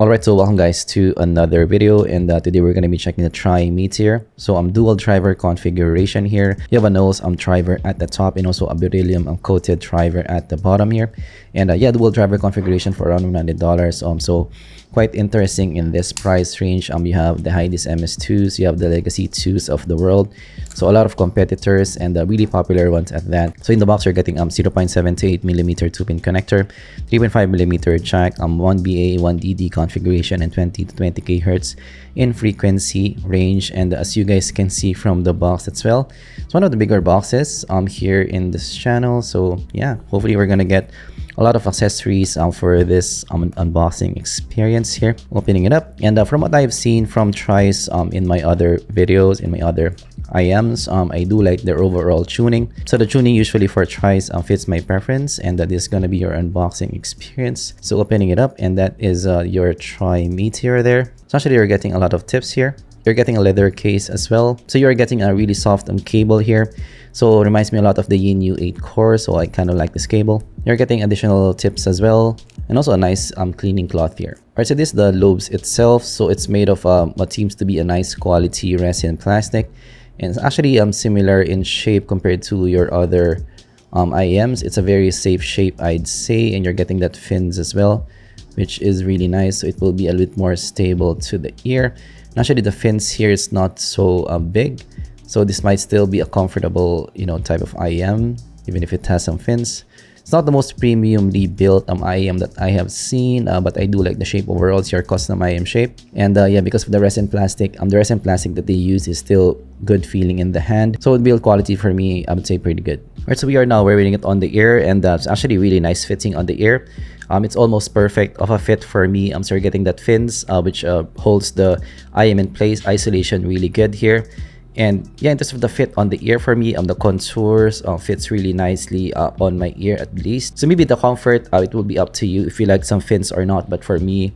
Alright, so welcome guys to another video, and today we're going to be checking the Meteor. So dual driver configuration here. You have a nose driver at the top and also a beryllium coated driver at the bottom here. And yeah, dual driver configuration for around $100. So quite interesting in this price range. You have the highest MS2s, you have the legacy 2s of the world. So a lot of competitors and really popular ones at that. So in the box you're getting 0.78mm 2-pin connector, 3.5mm jack, 1BA 1DD configuration, and 20 to 20 kHz in frequency range. And as you guys can see from the box as well, it's one of the bigger boxes here in this channel. So yeah, hopefully we're gonna get a lot of accessories for this unboxing experience here. Opening it up, and from what I've seen from tries in my other videos, in my other IMs, I do like their overall tuning. So the tuning usually for tries fits my preference, and that is gonna be your unboxing experience. So opening it up, and that is your Meteor there. So actually you're getting a lot of tips here. You're getting a leather case as well. So you're getting a really soft cable here. So it reminds me a lot of the Yin U8 core. So I kind of like this cable. You're getting additional tips as well, and also a nice cleaning cloth here. Alright, so this is the lobes itself. So it's made of what seems to be a nice quality resin plastic. And it's actually similar in shape compared to your other IMs. It's a very safe shape, I'd say. And you're getting that fins as well, which is really nice. So it will be a little bit more stable to the ear. And actually the fins here is not so big. So this might still be a comfortable, type of IM, even if it has some fins. It's not the most premiumly built IM that I have seen, but I do like the shape overall. It's your custom IM shape. And yeah, because of the resin plastic, that they use is still good feeling in the hand. So build quality for me, I would say pretty good. Alright, so we are now wearing it on the ear, and it's actually really nice fitting on the ear. It's almost perfect of a fit for me. So you're getting that fins, which holds the IM in place. Isolation really good here. And yeah, in terms of the fit on the ear for me, the contours fits really nicely on my ear at least. So maybe the comfort, it will be up to you if you like some fins or not. But for me,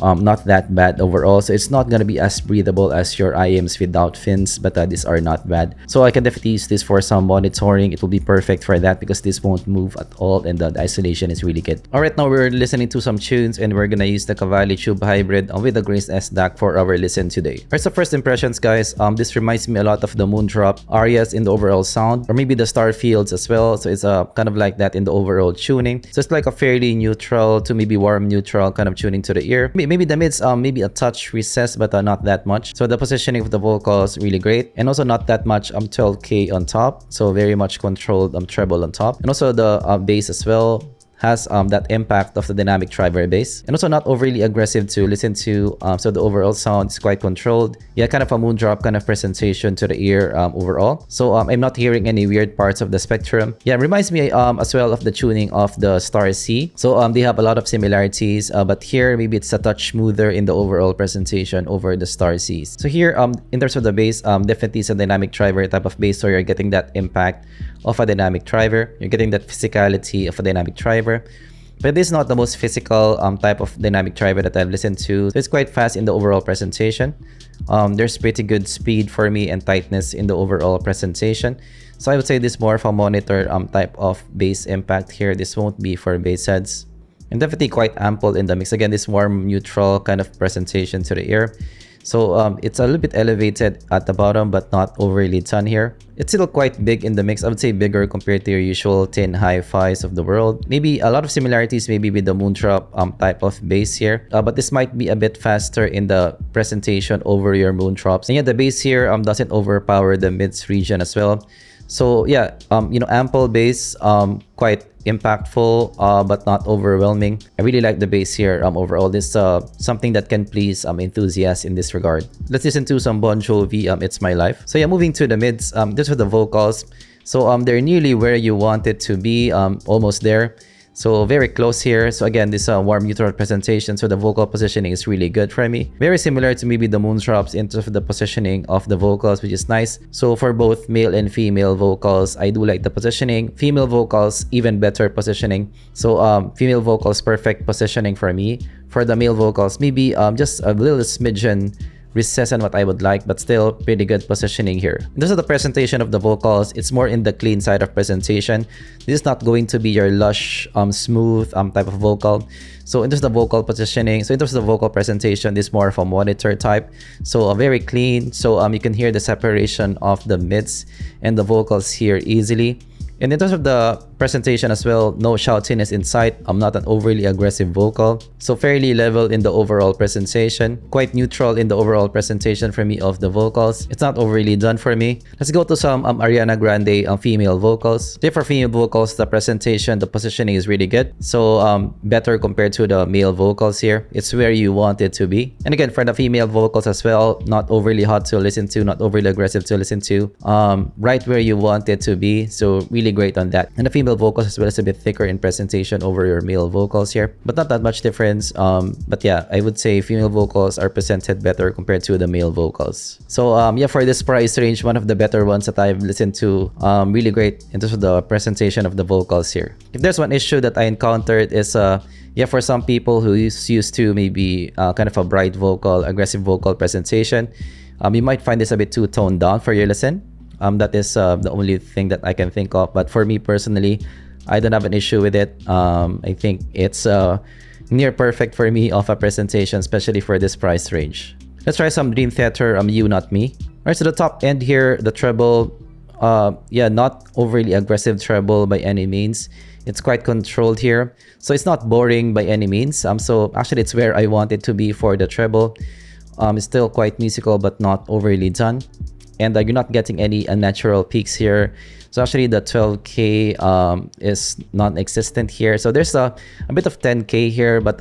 not that bad overall. So it's not gonna be as breathable as your IMs without fins, but these are not bad. So I can definitely use this for some monitoring. It will be perfect for that because this won't move at all, and the isolation is really good. All right, now we're listening to some tunes, and we're gonna use the Cavalli Tube Hybrid with the Grace S DAC for our listen today. Alright, so first impressions, guys. This reminds me a lot of the Moondrop arias in the overall sound, or maybe the Star Fields as well. So it's kind of like that in the overall tuning. So it's like a fairly neutral to maybe warm neutral kind of tuning to the ear. Maybe the mids maybe a touch recessed, but not that much. So the positioning of the vocals really great, and also not that much 12K on top. So very much controlled treble on top, and also the bass as well has that impact of the dynamic driver bass, and also not overly aggressive to listen to. So the overall sound is quite controlled. Yeah, kind of a Moondrop kind of presentation to the ear overall. So I'm not hearing any weird parts of the spectrum. Yeah, it reminds me as well of the tuning of the Star C. So they have a lot of similarities, but here maybe it's a touch smoother in the overall presentation over the Star Cs. So here in terms of the bass, definitely it's a dynamic driver type of bass. So you're getting that impact of a dynamic driver. You're getting that physicality of a dynamic driver. But this is not the most physical type of dynamic driver that I've listened to. So it's quite fast in the overall presentation. There's pretty good speed for me and tightness in the overall presentation. So I would say this more of a monitor type of bass impact here. This won't be for bass heads. And definitely quite ample in the mix. Again, this warm neutral kind of presentation to the ear. So it's a little bit elevated at the bottom, but not overly done here. It's still quite big in the mix. I would say bigger compared to your usual tin hi-fis of the world. Maybe a lot of similarities maybe with the Moondrop type of bass here. But this might be a bit faster in the presentation over your Moondrops. And yeah, the bass here doesn't overpower the mids region as well. So yeah, ample bass, quite impactful, but not overwhelming. I really like the bass here overall. This something that can please enthusiasts in this regard. Let's listen to some Bon Jovi, It's My Life. So yeah, moving to the mids, this for the vocals. So they're nearly where you want it to be, almost there. So very close here. So again, this warm neutral presentation. So the vocal positioning is really good for me. Very similar to maybe the Moondrops in terms of the positioning of the vocals, which is nice. So for both male and female vocals, I do like the positioning. Female vocals, even better positioning. So female vocals, perfect positioning for me. For the male vocals, maybe just a little smidgen recessed than what I would like, but still pretty good positioning here. In terms of the presentation of the vocals, it's more in the clean side of presentation. This is not going to be your lush, smooth type of vocal. So in terms of the vocal positioning, so in terms of the vocal presentation, this is more of a monitor type. So very clean. So you can hear the separation of the mids and the vocals here easily. And in terms of the presentation as well, no shoutiness in sight. I'm not an overly aggressive vocal. So fairly level in the overall presentation. Quite neutral in the overall presentation for me of the vocals. It's not overly done for me. Let's go to some Ariana Grande female vocals. For female vocals, the presentation, the positioning is really good. So better compared to the male vocals here. It's where you want it to be. And again, for the female vocals as well, not overly hot to listen to, not overly aggressive to listen to. Right where you want it to be. So really great on that. And the female vocals as well is a bit thicker in presentation over your male vocals here, but not that much difference. But yeah, I would say female vocals are presented better compared to the male vocals. So yeah, for this price range, one of the better ones that I've listened to, really great in terms of the presentation of the vocals here. If there's one issue that I encountered is yeah, for some people who is used to maybe kind of a bright vocal, aggressive vocal presentation, you might find this a bit too toned down for your listen. That is the only thing that I can think of. But for me personally, I don't have an issue with it. I think it's near perfect for me of a presentation, especially for this price range. Let's try some Dream Theater, You Not Me. Alright, so the top end here, the treble, yeah, not overly aggressive treble by any means. It's quite controlled here. So it's not boring by any means. So actually it's where I want it to be for the treble. It's still quite musical but not overly done. And you're not getting any unnatural peaks here. So actually the 12K is non-existent here. So there's a bit of 10K here, but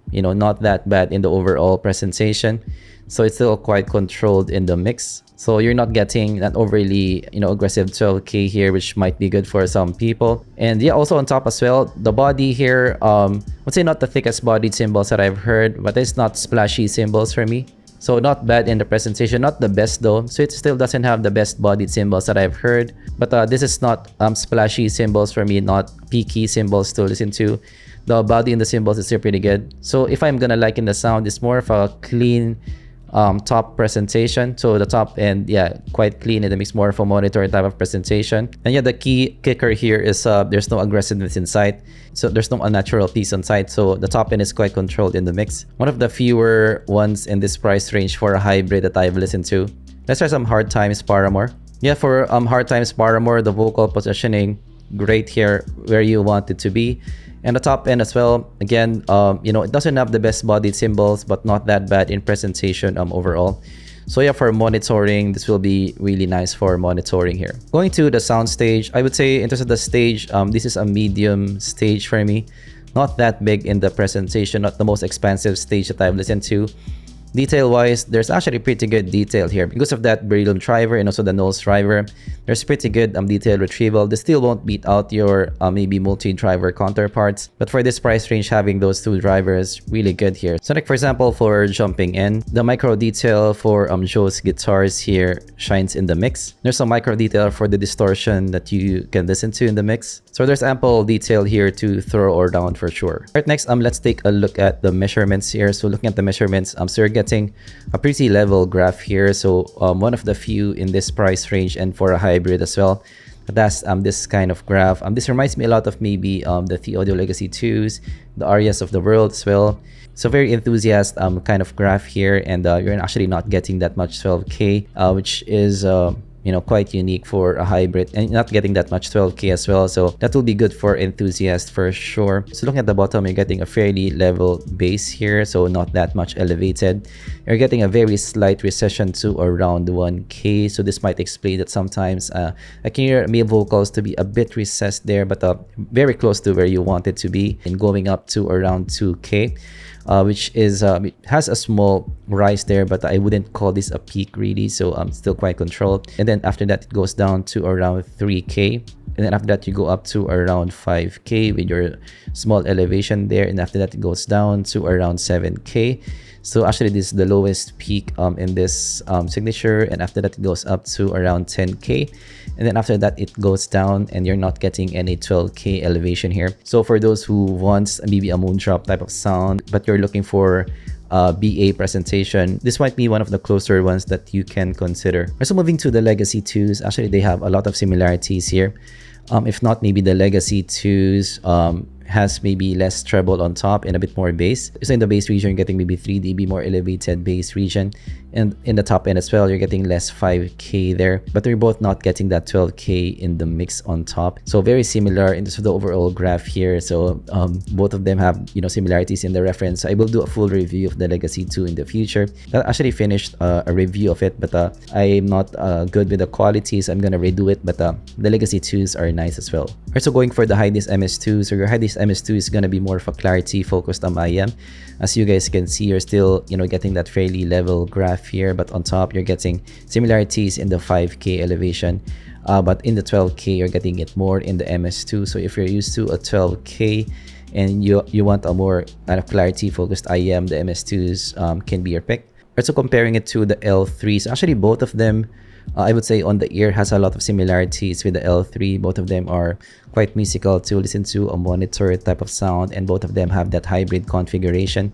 you know, not that bad in the overall presentation. So it's still quite controlled in the mix. So you're not getting that overly, you know, aggressive 12K here, which might be good for some people. And yeah, also on top as well, the body here, I would say not the thickest bodied cymbals that I've heard, but it's not splashy cymbals for me. So not bad in the presentation, not the best though. So it still doesn't have the best bodied cymbals that I've heard. But this is not splashy cymbals for me, not peaky cymbals to listen to. The body in the cymbals is still pretty good. So if I'm gonna liken the sound, it's more of a clean top presentation. So the top end, yeah, quite clean, and it makes more of a monitor type of presentation. And yeah, the key kicker here is there's no aggressiveness in sight. So there's no unnatural piece on sight. So the top end is quite controlled in the mix. One of the fewer ones in this price range for a hybrid that I've listened to. Let's try some Hard Times Paramore. Yeah, for Hard Times Paramore, the vocal positioning, great here, where you want it to be. And the top end as well, again, you know, it doesn't have the best bodied cymbals, but not that bad in presentation overall. So yeah, for monitoring, this will be really nice for monitoring here. Going to the sound stage, I would say in terms of the stage, this is a medium stage for me. Not that big in the presentation, not the most expansive stage that I've listened to. Detail-wise, there's actually pretty good detail here. Because of that beryllium driver and also the nose driver, there's pretty good detail retrieval. This still won't beat out your maybe multi-driver counterparts. But for this price range, having those two drivers, really good here. So like for example, for jumping in, the micro detail for Joe's guitars here shines in the mix. There's some micro detail for the distortion that you can listen to in the mix. So there's ample detail here to throw or down for sure. Alright, next, let's take a look at the measurements here. So looking at the measurements, so you're getting a pretty level graph here. So one of the few in this price range and for a hybrid as well. That's this kind of graph. This reminds me a lot of maybe the Audio Legacy 2s, the Arias of the world as well. So very enthusiast kind of graph here, and you're actually not getting that much 12K, which is you know, quite unique for a hybrid, and not getting that much 12K as well. So that will be good for enthusiasts for sure. So looking at the bottom, you're getting a fairly level bass here, so not that much elevated. You're getting a very slight recession to around 1K. So this might explain that sometimes I can hear male vocals to be a bit recessed there, but very close to where you want it to be, and going up to around 2K. Which is it has a small rise there, but I wouldn't call this a peak really, so still quite controlled. And then after that, it goes down to around 3K, and then after that you go up to around 5K with your small elevation there, and after that it goes down to around 7K. So actually this is the lowest peak in this signature, and after that it goes up to around 10K, and then after that it goes down, and you're not getting any 12K elevation here. So for those who wants maybe a moon drop type of sound, but you're looking for BA presentation, this might be one of the closer ones that you can consider. Also, moving to the Legacy 2s, actually they have a lot of similarities here. If not, maybe the Legacy 2s has maybe less treble on top and a bit more bass. So in the bass region, you're getting maybe 3 dB more elevated bass region. And in the top end as well, you're getting less 5K there. But they're both not getting that 12K in the mix on top. So very similar in terms of the overall graph here. So both of them have, you know, similarities in the reference. I will do a full review of the Legacy 2 in the future. I actually finished a review of it, but I'm not good with the quality, so I'm gonna redo it. But the Legacy 2s are nice as well. Alright, so going for the high-dis MS2. So your high-dis MS2 is gonna be more of a clarity focused IM. As you guys can see, you're still, you know, getting that fairly level graph here, but on top you're getting similarities in the 5K elevation, but in the 12K you're getting it more in the MS2. So if you're used to a 12K and you want a more kind of clarity focused IM, the MS2s can be your pick. Also comparing it to the L3s, actually both of them I would say on the ear has a lot of similarities with the L3. Both of them are quite musical to listen to, a monitor type of sound, and both of them have that hybrid configuration.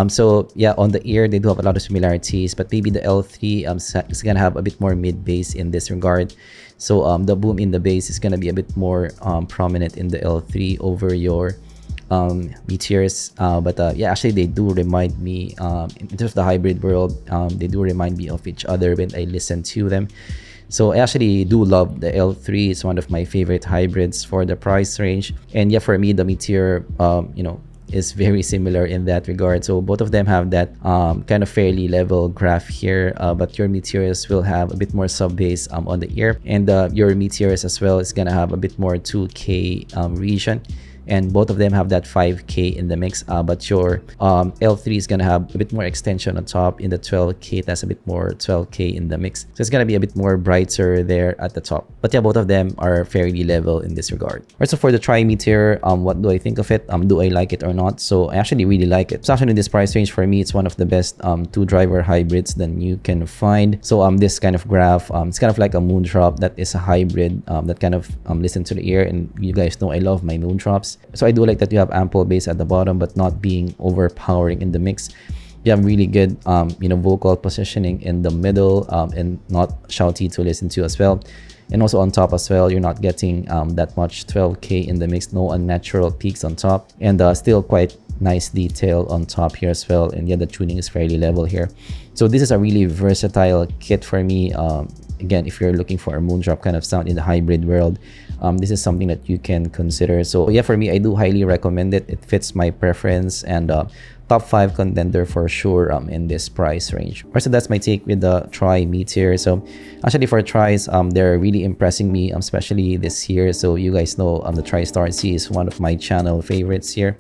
So yeah, on the ear they do have a lot of similarities, but maybe the L3 is gonna have a bit more mid bass in this regard. So the boom in the bass is gonna be a bit more prominent in the L3 over your Meteors. But yeah, actually they do remind me in terms of the hybrid world, they do remind me of each other when I listen to them. So I actually do love the L3. It's one of my favorite hybrids for the price range. And yeah, for me the Meteor you know, is very similar in that regard. So both of them have that kind of fairly level graph here, but your Meteors will have a bit more sub bass on the ear, and your Meteors as well is gonna have a bit more 2K region. And both of them have that 5K in the mix, but your L3 is gonna have a bit more extension on top. In the 12K, that's a bit more 12K in the mix, so it's gonna be a bit more brighter there at the top. But yeah, both of them are fairly level in this regard. Alright, so for the Tri-Meteor, what do I think of it? Do I like it or not? So I actually really like it. So actually in this price range, for me, it's one of the best two driver hybrids that you can find. So this kind of graph, it's kind of like a Moondrop that is a hybrid that kind of listen to the ear, and you guys know I love my Moondrops. So I do like that you have ample bass at the bottom, but not being overpowering in the mix. You have really good, you know, vocal positioning in the middle, and not shouty to listen to as well. And also on top as well, you're not getting that much 12K in the mix, no unnatural peaks on top, and still quite nice detail on top here as well. And yeah, the tuning is fairly level here. So this is a really versatile kit for me. Again, if you're looking for a Moondrop kind of sound in the hybrid world, this is something that you can consider. So yeah, for me, I do highly recommend it. It fits my preference, and top 5 contender for sure in this price range. Alright, so that's my take with the Tri-Meteor. So actually for Tris, they're really impressing me, especially this year. So you guys know the TriStar C is one of my channel favorites here,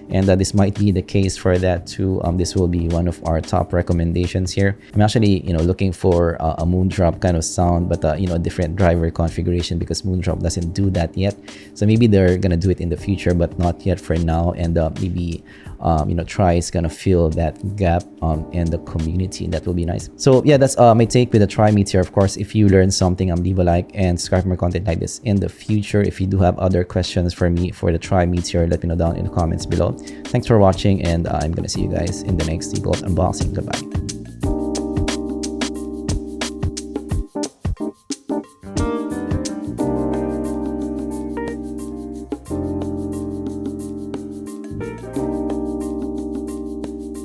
and this might be the case for that too. This will be one of our top recommendations here. I'm actually, you know, looking for a Moondrop kind of sound, but you know, a different driver configuration, because Moondrop doesn't do that yet. So maybe they're gonna do it in the future, but not yet for now. And maybe you know, Tri is gonna fill that gap in the community, and that will be nice. So yeah, that's my take with the Tri-Meteor. Of course, if you learned something, leave a like and subscribe for more content like this in the future. If you do have other questions for me for the Tri-Meteor, let me know down in the comments below. Thanks for watching, and I'm gonna see you guys in the next zpolt unboxing. Goodbye.